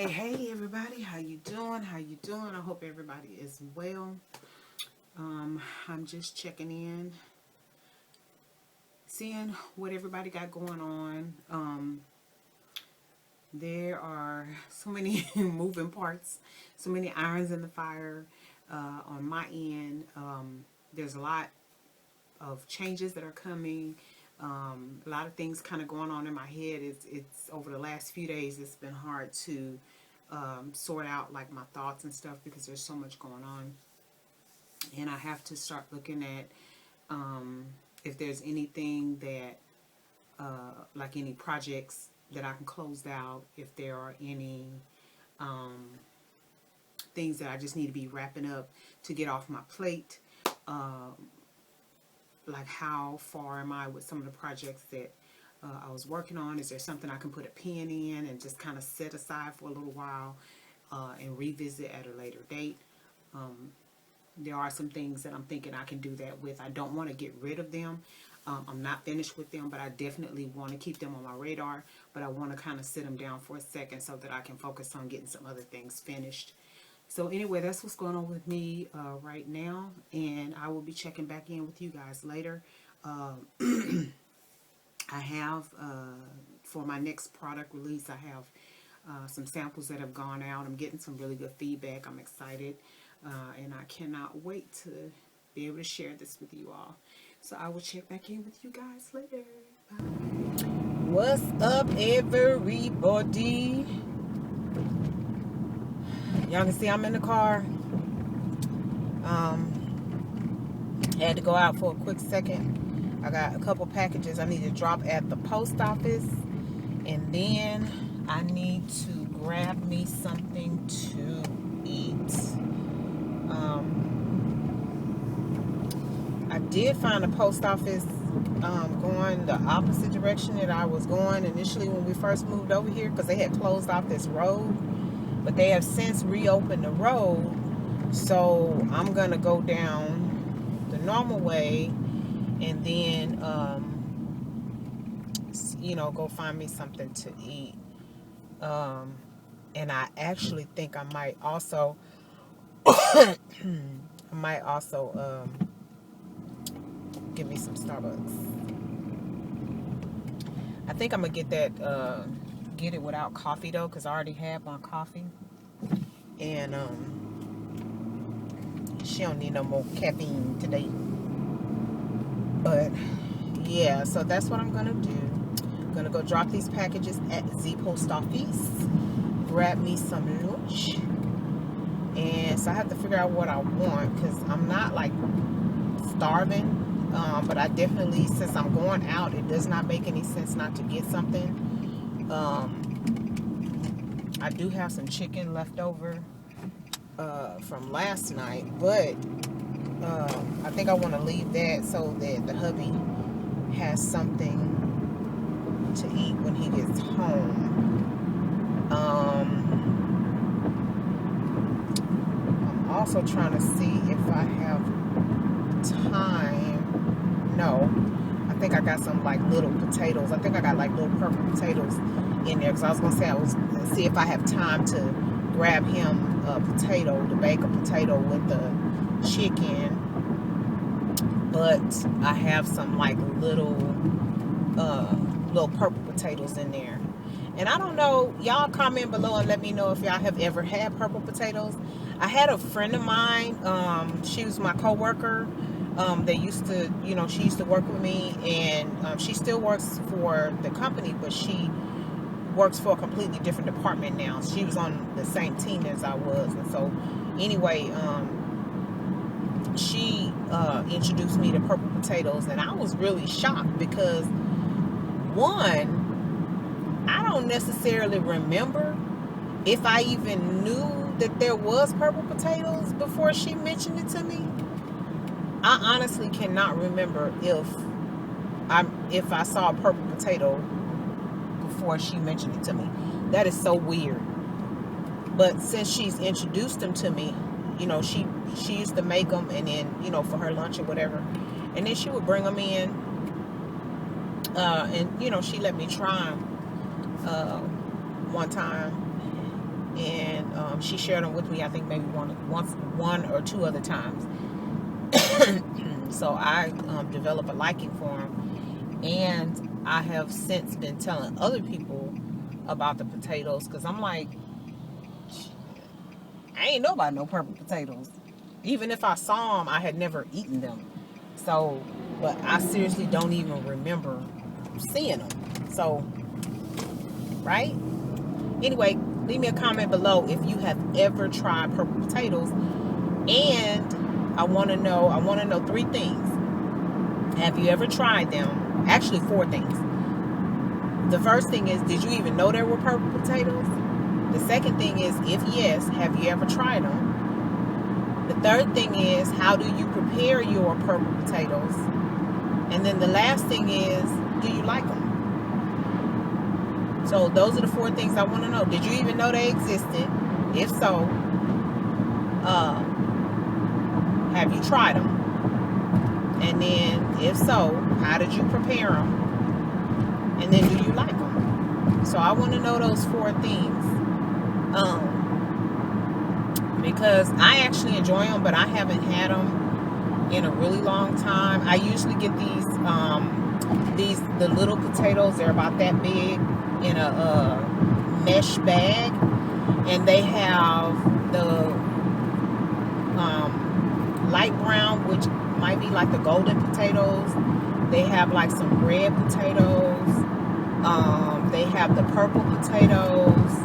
Hey everybody, how you doing? I hope everybody is well. I'm just checking in, seeing what everybody got going on. There are so many moving parts, so many irons in the fire on my end. There's a lot of changes that are coming. A lot of things kind of going on in my head. It's over the last few days, it's been hard to sort out like my thoughts and stuff because there's so much going on, and I have to start looking at if there's anything that like any projects that I can close out, if there are any things that I just need to be wrapping up to get off my plate. Like how far am I with some of the projects that I was working on? Is there something I can put a pin in and just kind of set aside for a little while and revisit at a later date? There are some things that I'm thinking I can do that with. I don't want to get rid of them. I'm not finished with them, but I definitely want to keep them on my radar. But I want to kind of sit them down for a second so that I can focus on getting some other things finished. So anyway, that's what's going on with me right now, and I will be checking back in with you guys later. I have, for my next product release, I have some samples that have gone out. I'm getting some really good feedback. I'm excited, and I cannot wait to be able to share this with you all. So I will check back in with you guys later. Bye. What's up, everybody? Y'all can see I'm in the car. Had to go out for a quick second. I got a couple packages I need to drop at the post office, and then I need to grab me something to eat. I did find a post office going the opposite direction that I was going initially when we first moved over here, because they had closed off this road. But they have since reopened the road, so I'm going to go down the normal way and then, go find me something to eat. And I actually think I might also, give me some Starbucks. I think I'm going to get that, get it without coffee though, because I already had my coffee, and she don't need no more caffeine today. But yeah, so that's what I'm gonna do. I'm gonna go drop these packages at the post office, grab me some lunch, and so I have to figure out what I want, because I'm not like starving, but I definitely, since I'm going out, it does not make any sense not to get something. I do have some chicken left over from last night, but I think I want to leave that so that the hubby has something to eat when he gets home. I'm also trying to see if I have time. No, I think I got some like little potatoes. I think I got like little purple potatoes in there, because I was going to say, I was going to see if I have time to grab him a potato, to bake a potato with the chicken. But I have some like little purple potatoes in there. And I don't know, y'all comment below and let me know if y'all have ever had purple potatoes. I had a friend of mine, she was my co-worker. They used to, she used to work with me, and she still works for the company, but she works for a completely different department now. She was on the same team as I was, and so anyway, she introduced me to purple potatoes, and I was really shocked because, one, I don't necessarily remember if I even knew that there was purple potatoes before she mentioned it to me. I honestly cannot remember if I saw a purple potato before she mentioned it to me. That is so weird. But since she's introduced them to me, she used to make them, and then, for her lunch or whatever, and then she would bring them in, and she let me try them one time, and she shared them with me, I think maybe one or two other times. So I developed a liking for them, and I have since been telling other people about the potatoes, because I'm like, I ain't know about no purple potatoes. Even if I saw them, I had never eaten them. So, but I seriously don't even remember seeing them. So, right? Anyway, leave me a comment below if you have ever tried purple potatoes. And I want to know 3 things. Have you ever tried them? Actually, 4 things. The first thing is, did you even know there were purple potatoes? The second thing is, if yes, have you ever tried them? The third thing is, how do you prepare your purple potatoes? And then the last thing is, do you like them? So those are the 4 things I want to know. Did you even know they existed? If so, have you tried them? And then, if so, how did you prepare them? And then, do you like them? So I want to know those 4 things. Because I actually enjoy them, but I haven't had them in a really long time. I usually get the little potatoes. They're about that big in a mesh bag, and they have the light brown, which might be like the golden potatoes. They have like some red potatoes. They have the purple potatoes.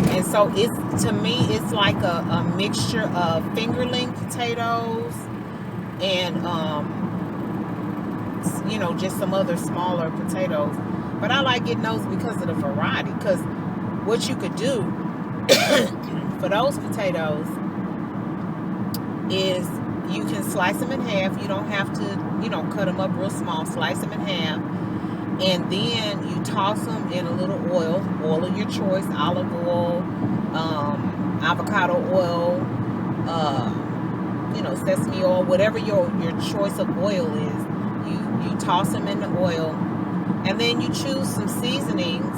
And so to me, it's like a mixture of fingerling potatoes and, just some other smaller potatoes. But I like getting those because of the variety. Because what you could do for those potatoes is you can slice them in half. You don't have to, cut them up real small. Slice them in half. And then you toss them in a little oil of your choice, olive oil, avocado oil, sesame oil, whatever your choice of oil is. You toss them in the oil, and then you choose some seasonings.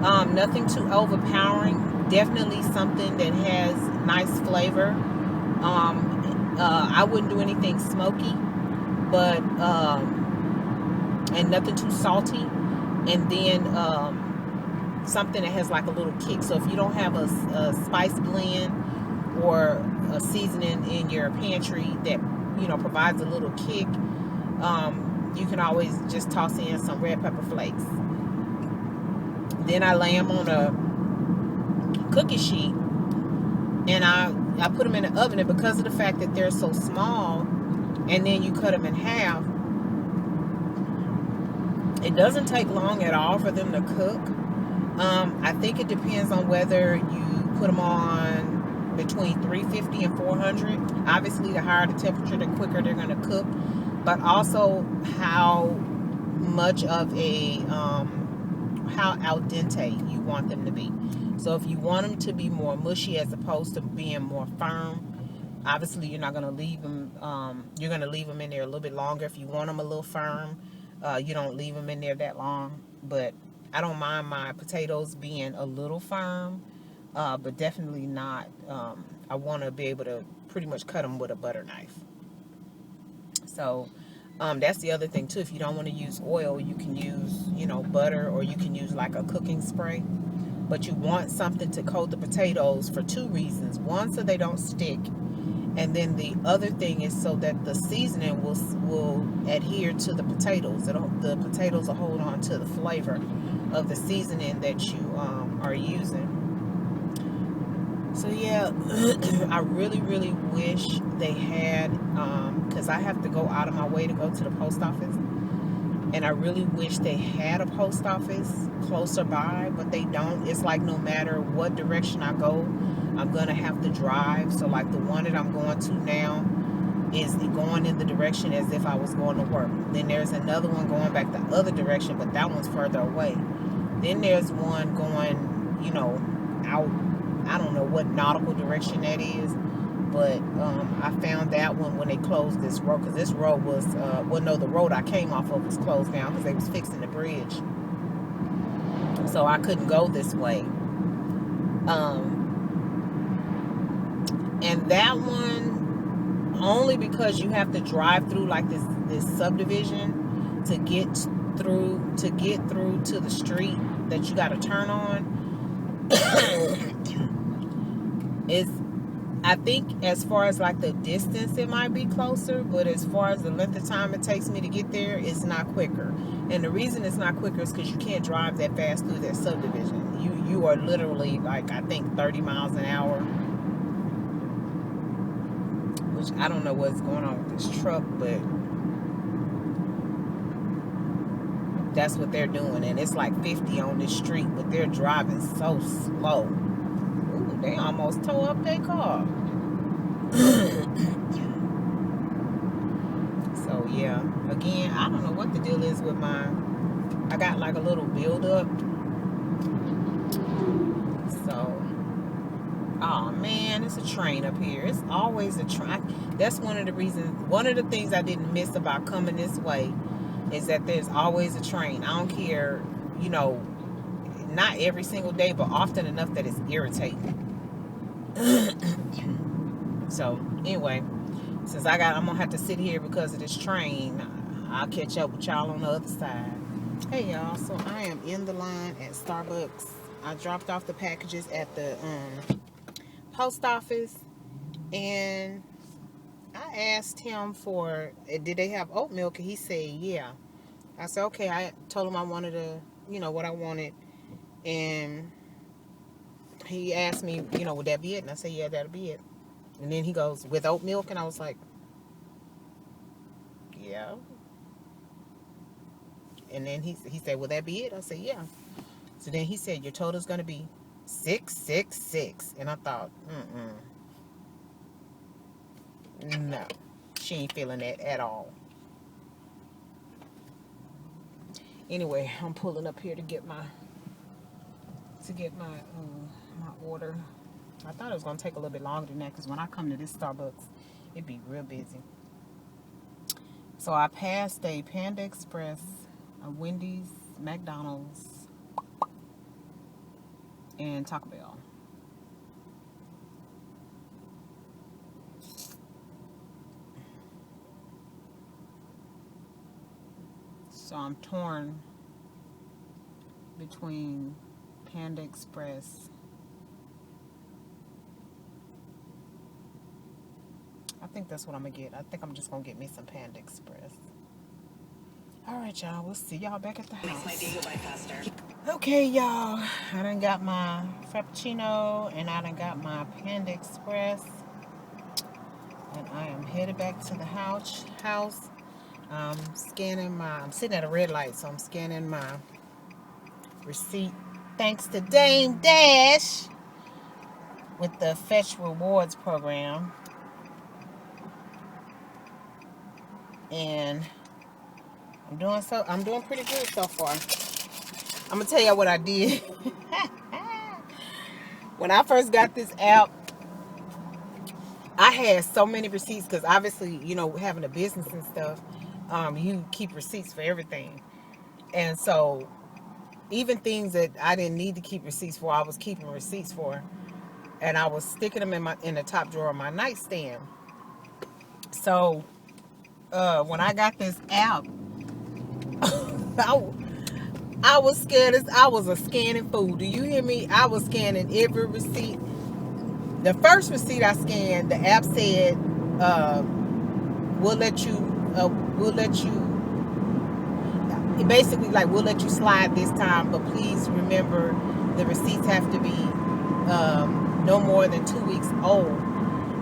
Nothing too overpowering. Definitely something that has nice flavor. I wouldn't do anything smoky, but and nothing too salty. And then something that has like a little kick. So if you don't have a spice blend or a seasoning in your pantry that provides a little kick, you can always just toss in some red pepper flakes. Then I lay them on a cookie sheet, and I put them in the oven. And because of the fact that they're so small, and then you cut them in half, it doesn't take long at all for them to cook. I think it depends on whether you put them on between 350 and 400. Obviously, the higher the temperature, the quicker they're going to cook. But also how much of a, how al dente you want them to be. So if you want them to be more mushy as opposed to being more firm, obviously you're not going to leave them, you're going to leave them in there a little bit longer. If you want them a little firm, you don't leave them in there that long. But I don't mind my potatoes being a little firm, but definitely not. I want to be able to pretty much cut them with a butter knife. So that's the other thing too. If you don't want to use oil, you can use, butter, or you can use like a cooking spray. But you want something to coat the potatoes for 2 reasons. One, so they don't stick. And then the other thing is so that the seasoning will adhere to the potatoes. The potatoes will hold on to the flavor of the seasoning that you are using. So yeah, I really, really wish they had, because I have to go out of my way to go to the post office. And I really wish they had a post office closer by, but they don't. It's like no matter what direction I go, I'm going to have to drive. So like the one that I'm going to now is going in the direction as if I was going to work. Then there's another one going back the other direction, but that one's further away. Then there's one going, out, I don't know what nautical direction that is. But I found that one when they closed this road, because this road was, the road I came off of was closed down because they was fixing the bridge. So I couldn't go this way. that one, only because you have to drive through like this subdivision to get through to the street that you got to turn on. It's, I think as far as like the distance, it might be closer, but as far as the length of time it takes me to get there, it's not quicker. And the reason it's not quicker is because you can't drive that fast through that subdivision. You are literally like, I think 30 miles an hour, which I don't know what's going on with this truck, but that's what they're doing. And it's like 50 on this street, but they're driving so slow. Ooh, they almost tore up their car. So yeah, again, I don't know what the deal is with I got like a little build up. So, oh man, it's a train up here. It's always a train. That's one of the things I didn't miss about coming this way is that there's always a train. I don't care, you know, not every single day, but often enough that it's irritating. So anyway, since I'm gonna have to sit here because of this train, I'll catch up with y'all on the other side. Hey y'all, so I am in the line at Starbucks. I dropped off the packages at the post office, and I asked him for, did they have oat milk, and he said yeah. I said okay. I told him I wanted what I wanted, and he asked me, would that be it? And I said yeah, that'll be it. And then he goes, with oat milk? And I was like, yeah. And then he said, will that be it? I said yeah. So then he said, your total's going to be $666. And I thought, no, she ain't feeling that at all. Anyway, I'm pulling up here to get my order. I thought it was going to take a little bit longer than that, because when I come to this Starbucks, it'd be real busy. So I passed a Panda Express, a Wendy's, McDonald's, and Taco Bell. So I'm torn between Panda Express. I think that's what I'm going to get. I think I'm just going to get me some Panda Express. Alright, y'all. We'll see y'all back at the house. Makes my day go by faster. Okay, y'all. I done got my Frappuccino, and I done got my Panda Express. And I am headed back to the house. I'm sitting at a red light, so I'm scanning my receipt. Thanks to Dame Dash with the Fetch Rewards program. And I'm doing pretty good so far. I'm gonna tell you what I did. When I first got this app, I had so many receipts, because obviously, having a business and stuff, you keep receipts for everything. And so even things that I didn't need to keep receipts for, I was keeping receipts for, and I was sticking them in the top drawer of my nightstand. So when I got this app, I was scared as I was a scanning fool. Do you hear me? I was scanning every receipt. The first receipt I scanned, the app said, we'll let you basically, like, we'll let you slide this time, but please remember the receipts have to be no more than 2 weeks old.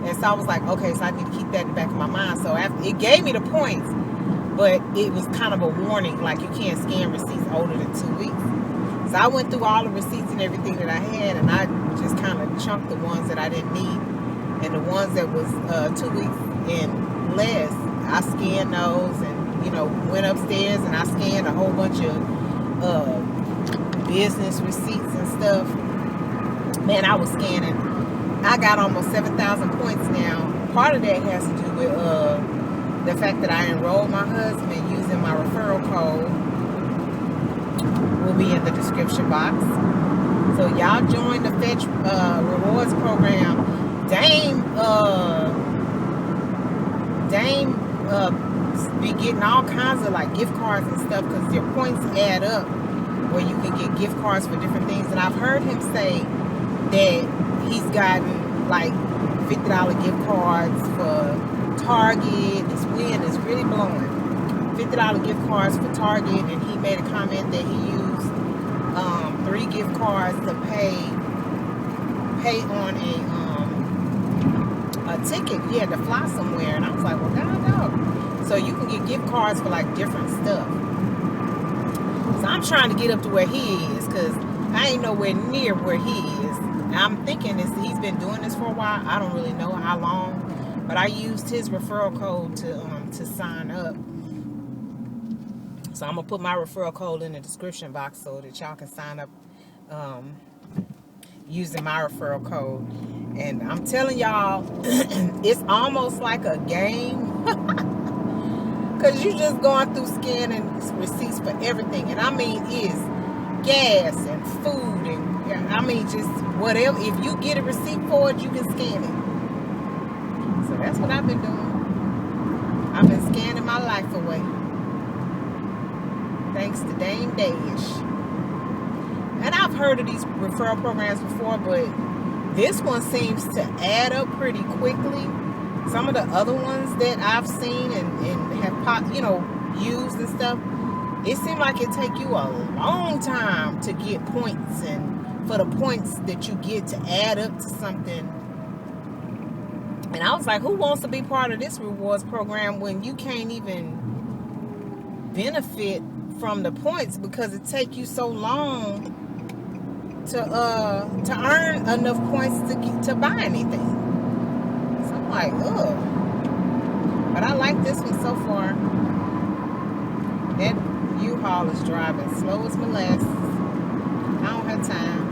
And so I was like, okay, so I need to keep that in the back of my mind. So after, it gave me the points, but it was kind of a warning, like you can't scan receipts older than 2 weeks. So I went through all the receipts and everything that I had, and I just kind of chunked the ones that I didn't need, and the ones that was 2 weeks and less, I scanned those, and went upstairs and I scanned a whole bunch of business receipts and stuff. Man, I was scanning. I got almost 7,000 points now. Part of that has to do with the fact that I enrolled my husband using my referral code. Will be in the description box. So y'all join the Fetch Rewards program Dame be getting all kinds of like gift cards and stuff because your points add up where you can get gift cards for different things. And I've heard him say that he's gotten like $50 gift cards for Target. This wind is really blowing. $50 gift cards for Target, and he made a comment that he used 3 gift cards to pay on a ticket. He had to fly somewhere, and I was like, well, no. So you can get gift cards for like different stuff. So I'm trying to get up to where he is because I ain't nowhere near where he is. And I'm thinking he's been doing this for a while. I don't really know how long, but I used his referral code to sign up. So I'm gonna put my referral code in the description box so that y'all can sign up using my referral code. And I'm telling y'all, it's almost like a game because you just going through scanning receipts for everything. And I mean, it's gas and food and I mean just whatever. If you get a receipt for it, you can scan it. So that's what I've been doing. I've been scanning my life away. Thanks to Dame Dash. And I've heard of these referral programs before, but this one seems to add up pretty quickly. Some of the other ones that I've seen and have used and stuff, it seemed like it take you a long time to get points, and for the points that you get to add up to something. And I was like, who wants to be part of this rewards program when you can't even benefit from the points because it take you so long to earn enough points to buy anything. So I'm like, ugh. But I like this one so far. That U-Haul is driving slow as molasses. I don't have time.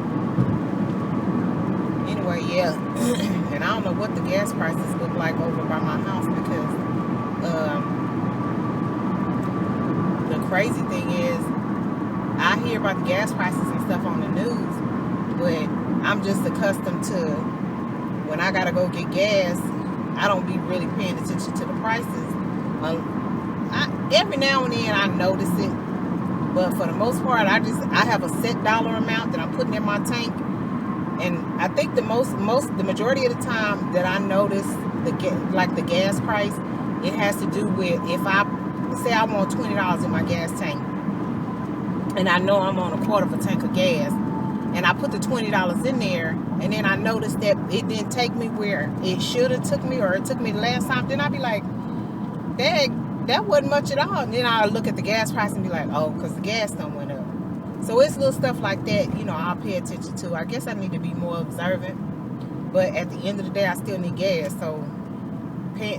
Anyway, yeah. And I don't know what the gas prices look like over by my house because the crazy thing is I hear about the gas prices and stuff on the news, but I'm just accustomed to when I gotta go get gas, I don't be really paying attention to the prices. Every now and then I notice it, but for the most part I have a set dollar amount that I'm putting in my tank. And I think the majority of the time that I notice the gas price, it has to do with if I say I want $20 in my gas tank, and I know I'm on a quarter of a tank of gas, and I put the $20 in there, and then I noticed that it didn't take me where it should have took me, or it took me the last time. Then I'd be like, dang, that wasn't much at all. And then I look at the gas price and be like, oh, because the gas done went up. So it's little stuff like that, I'll pay attention to. I guess I need to be more observant. But at the end of the day, I still need gas. So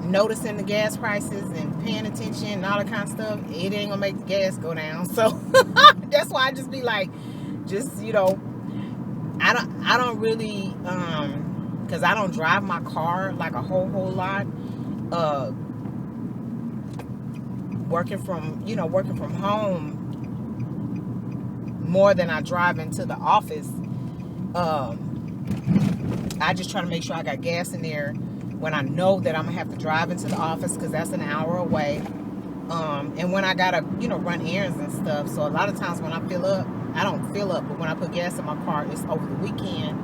noticing the gas prices and paying attention and all that kind of stuff, it ain't going to make the gas go down. So that's why I just be like, I don't really, because I don't drive my car like a whole lot. Working from home, more than I drive into the office. I just try to make sure I got gas in there when I know that I'm gonna have to drive into the office because that's an hour away. And when I gotta, run errands and stuff. So a lot of times when I fill up, I don't fill up, but when I put gas in my car, it's over the weekend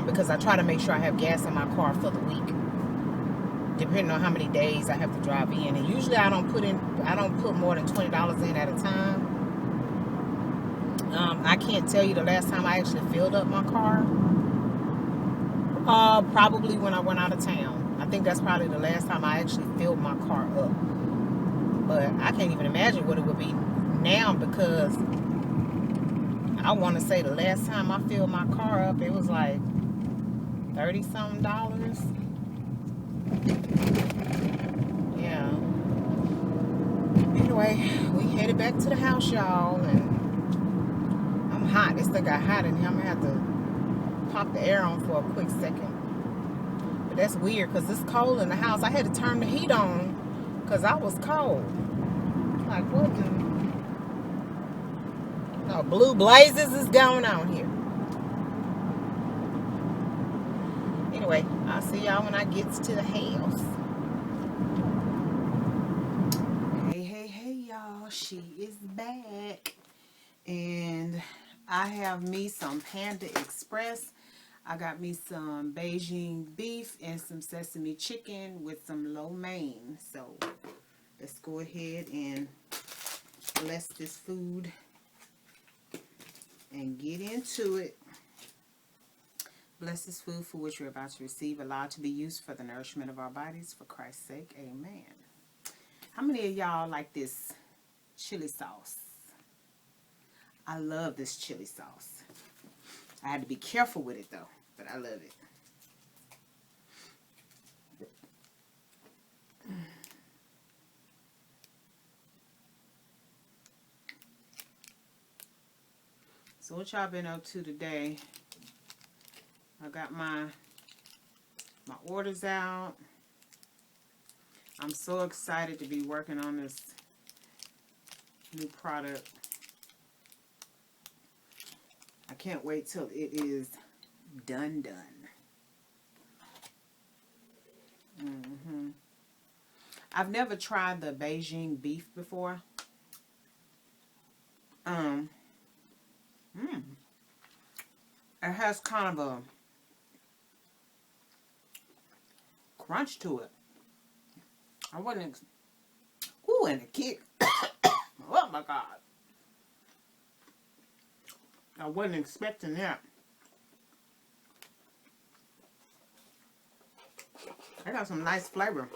because I try to make sure I have gas in my car for the week, depending on how many days I have to drive in. And usually I don't put more than $20 in at a time. I can't tell you the last time I actually filled up my car. Probably when I went out of town. I think that's probably the last time I actually filled my car up. But I can't even imagine what it would be now because I want to say the last time I filled my car up, it was like $30-something. Yeah. Anyway, we headed back to the house, y'all, and I'm hot. This thing got hot in here. I'm gonna have to pop the air on for a quick second. But that's weird because it's cold in the house. I had to turn the heat on because I was cold. Like, what the blue blazes is going on here? anyway, I'll see y'all when I get to the house. Hey, y'all. She is back. And I have me some Panda Express. I got me some Beijing beef and some sesame chicken with some lo mein. So let's go ahead and bless this food and get into it. Bless this food for which we're about to receive, allowed to be used for the nourishment of our bodies. For Christ's sake, amen. How many of y'all like this chili sauce? I love this chili sauce. I had to be careful with it though, but I love it. So what y'all been up to today? I got my orders out. I'm so excited to be working on this new product. I can't wait till it is done. I've never tried the Beijing beef before. It has kind of a crunch to it. I wasn't, ooh, and a kick. Oh my God. I wasn't expecting that. I got some nice flavor.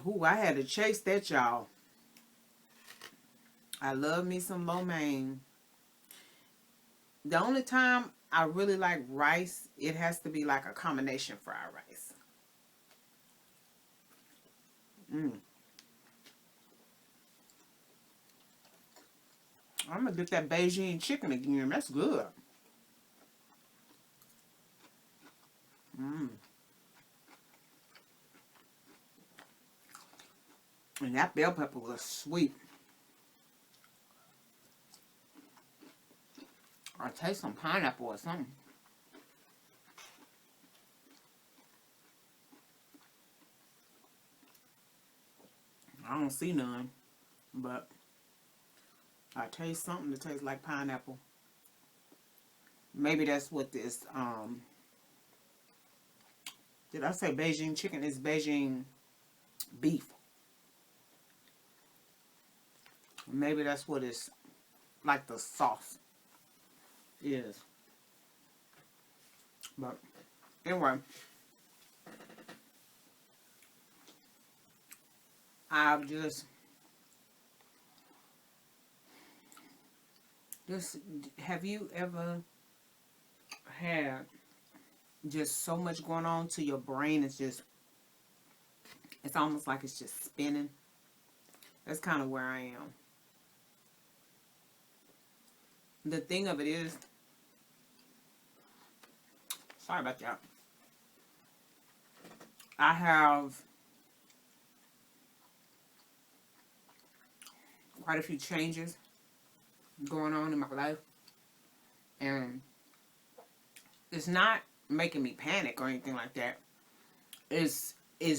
Ooh, I had to chase that, y'all. I love me some lo mein. The only time I really like rice, it has to be like a combination fried rice. I'm gonna get that Beijing chicken again. That's good. And that bell pepper was sweet. I taste some pineapple or something. I don't see none, but I taste something that tastes like pineapple. Maybe that's what this, did I say Beijing chicken? It's Beijing beef. Maybe that's what it's like, the sauce is. But anyway, I've just have you ever had just so much going on to your brain? It's almost like it's just spinning. That's kind of where I am. The thing of it is, sorry about that, I have quite a few changes going on in my life, and it's not making me panic or anything like that. It's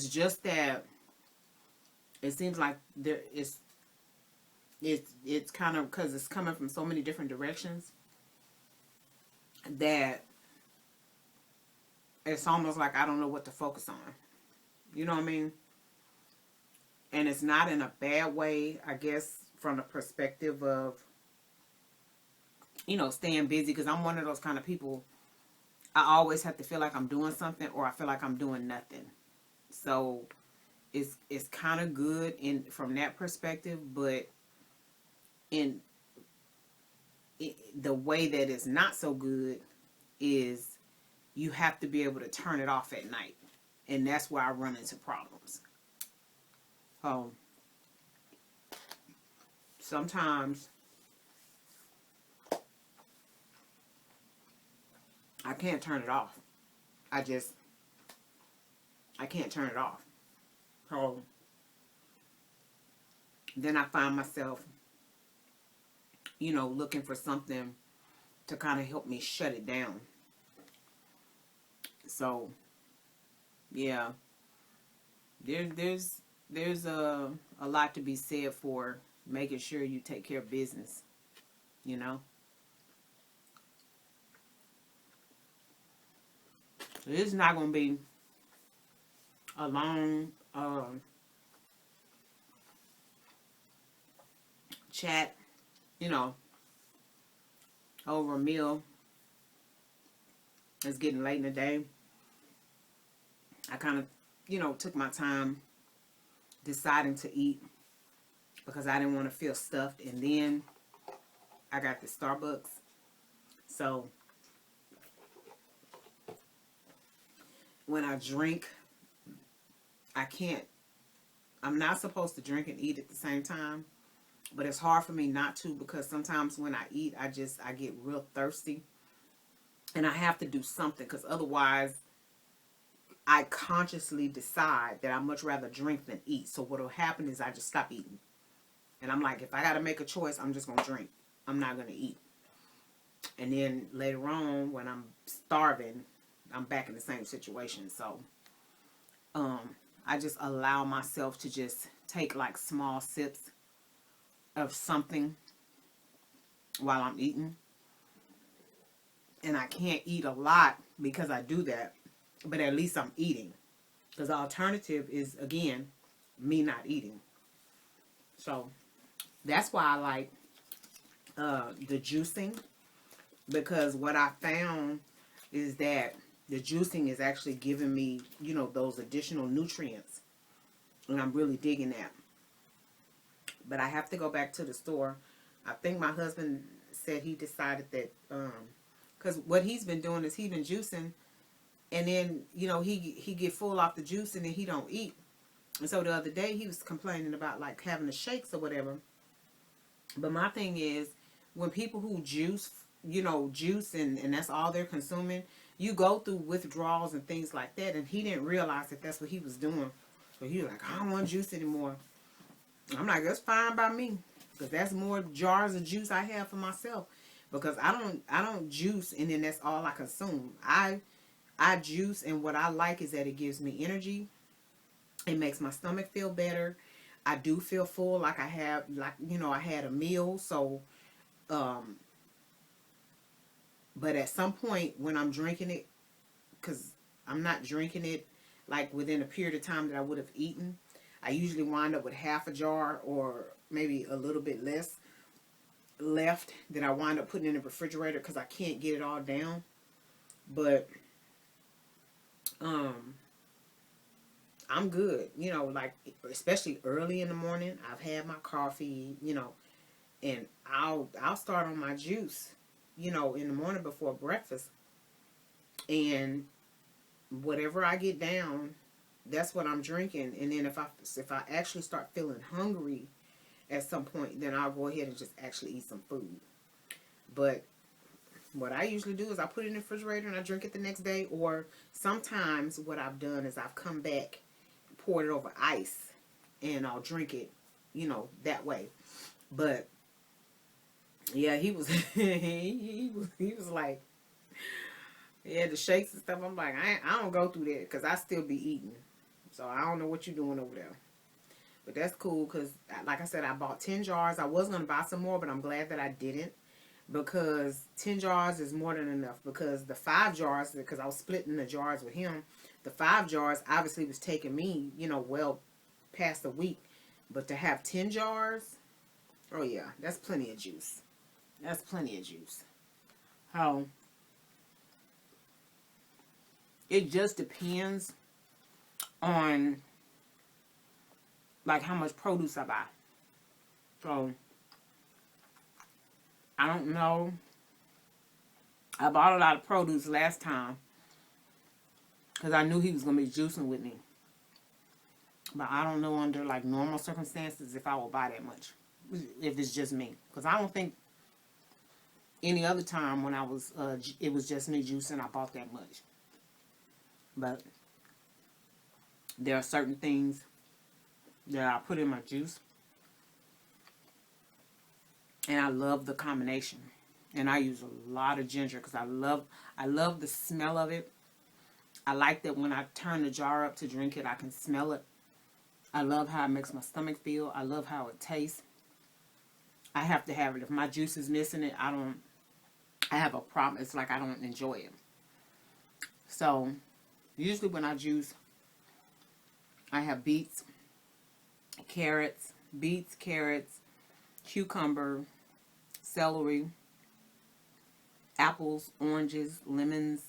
just that it seems like it's kind of, because it's coming from so many different directions, that it's almost like I don't know what to focus on. You know what I mean? And it's not in a bad way, I guess, from the perspective of, you know, staying busy, because I'm one of those kind of people. I always have to feel like I'm doing something, or I feel like I'm doing nothing. So it's kind of good from that perspective, but the way that it's not so good is you have to be able to turn it off at night, and that's where I run into problems. Sometimes I can't turn it off. I can't turn it off. then I find myself, you know, looking for something to kind of help me shut it down. So, yeah, there's a lot to be said for making sure you take care of business, you know. This is not going to be a long chat, you know, over a meal. It's getting late in the day. I kind of, you know, took my time deciding to eat because I didn't want to feel stuffed. And then I got the Starbucks. So when I drink, I'm not supposed to drink and eat at the same time. But it's hard for me not to, because sometimes when I eat, I get real thirsty. And I have to do something, because otherwise I consciously decide that I'd much rather drink than eat. So what will happen is I just stop eating. And I'm like, if I got to make a choice, I'm just going to drink. I'm not going to eat. And then later on, when I'm starving, I'm back in the same situation. So I just allow myself to just take like small sips of something while I'm eating. And I can't eat a lot because I do that, but at least I'm eating. Because the alternative is, again, me not eating. So that's why I like the juicing, because what I found is that the juicing is actually giving me, you know, those additional nutrients, and I'm really digging that. But I have to go back to the store. I think my husband said he decided that, because what he's been doing is he's been juicing, and then, you know, he get full off the juice and then he don't eat. And so the other day he was complaining about like having the shakes or whatever. But my thing is, when people who juice, you know, juice and that's all they're consuming, you go through withdrawals and things like that. And he didn't realize that that's what he was doing. So he was like, I don't want juice anymore. I'm like, that's fine by me, because that's more jars of juice I have for myself. Because I don't juice and then that's all I consume. I juice, and what I like is that it gives me energy. It makes my stomach feel better. I do feel full, like I have, like, you know, I had a meal. So, but at some point when I'm drinking it, because I'm not drinking it like within a period of time that I would have eaten, I usually wind up with half a jar or maybe a little bit less left that I wind up putting in the refrigerator because I can't get it all down. But I'm good, you know, like especially early in the morning. I've had my coffee, you know, and I'll start on my juice, you know, in the morning before breakfast, and whatever I get down, that's what I'm drinking. And then if I actually start feeling hungry at some point, then I'll go ahead and just actually eat some food. But what I usually do is I put it in the refrigerator and I drink it the next day. Or sometimes what I've done is I've come back, poured it over ice, and I'll drink it, you know, that way. But yeah, he was he was like, yeah, the shakes and stuff. I'm like, I don't go through that because I still be eating. So I don't know what you're doing over there. But that's cool because, like I said, I bought 10 jars. I was going to buy some more, but I'm glad that I didn't, because 10 jars is more than enough. Because the 5 jars, because I was splitting the jars with him, the 5 jars obviously was taking me, you know, well past a week. But to have 10 jars, oh yeah, that's plenty of juice. That's plenty of juice. How it just depends on like how much produce I buy. So I don't know. I bought a lot of produce last time because I knew he was going to be juicing with me. But I don't know under like normal circumstances if I will buy that much. If it's just me. Because I don't think any other time when I was, it was just me juicing, I bought that much. But there are certain things that I put in my juice And I love the combination. And I use a lot of ginger because I love the smell of it. I like that when I turn the jar up to drink it, I can smell it. I love how it makes my stomach feel. I love how it tastes. I have to have it. If my juice is missing it, I have a problem. It's like I don't enjoy it. So, usually when I juice, I have beets, carrots, cucumber, celery, apples, oranges, lemons,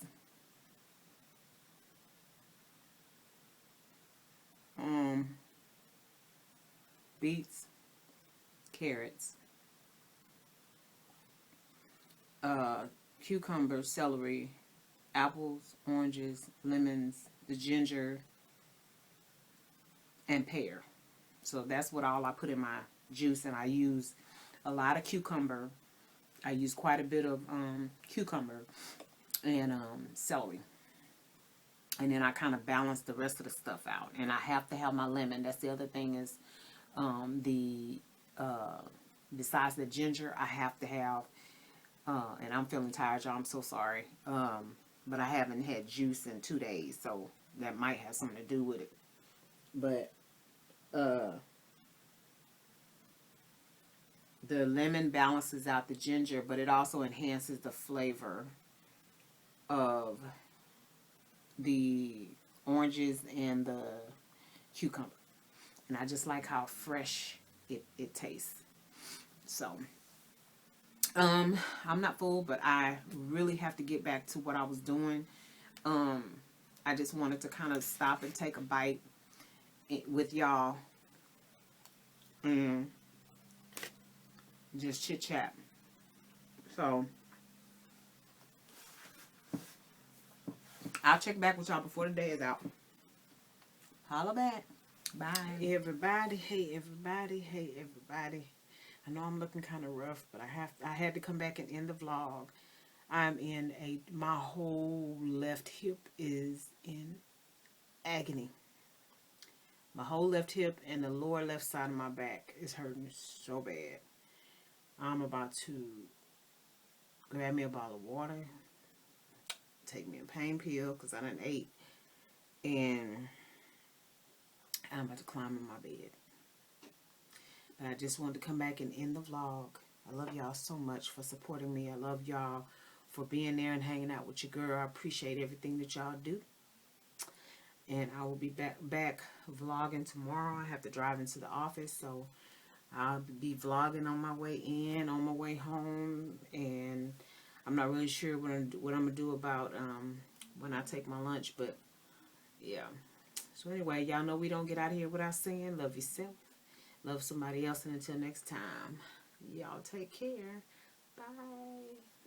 beets, carrots, cucumber, celery, apples, oranges, lemons, the ginger, and pear. So that's what all I put in my juice, and I use a lot of cucumber. I use quite a bit of cucumber and celery. And then I kind of balance the rest of the stuff out. And I have to have my lemon. That's the other thing is besides the ginger, I have to have, and I'm feeling tired, y'all. I'm so sorry. But I haven't had juice in 2 days, so that might have something to do with it. But the lemon balances out the ginger, but it also enhances the flavor of the oranges and the cucumber. And I just like how fresh it tastes. So, I'm not full, but I really have to get back to what I was doing. I just wanted to kind of stop and take a bite with y'all and just chit chat. So I'll check back with y'all before the day is out. Holla back. Bye. Hey everybody, hey everybody, hey everybody. I know I'm looking kind of rough, but I had to come back and end the vlog. My whole left hip is in agony. My whole left hip and the lower left side of my back is hurting so bad. I'm about to grab me a bottle of water, take me a pain pill because I done ate, and I'm about to climb in my bed. But I just wanted to come back and end the vlog. I love y'all so much for supporting me. I love y'all for being there and hanging out with your girl. I appreciate everything that y'all do. And I will be back vlogging tomorrow. I have to drive into the office, so I'll be vlogging on my way in, on my way home, and I'm not really sure what I'm going to do about when I take my lunch, but yeah. So anyway, y'all know we don't get out of here without saying love yourself, love somebody else, and until next time, y'all take care. Bye.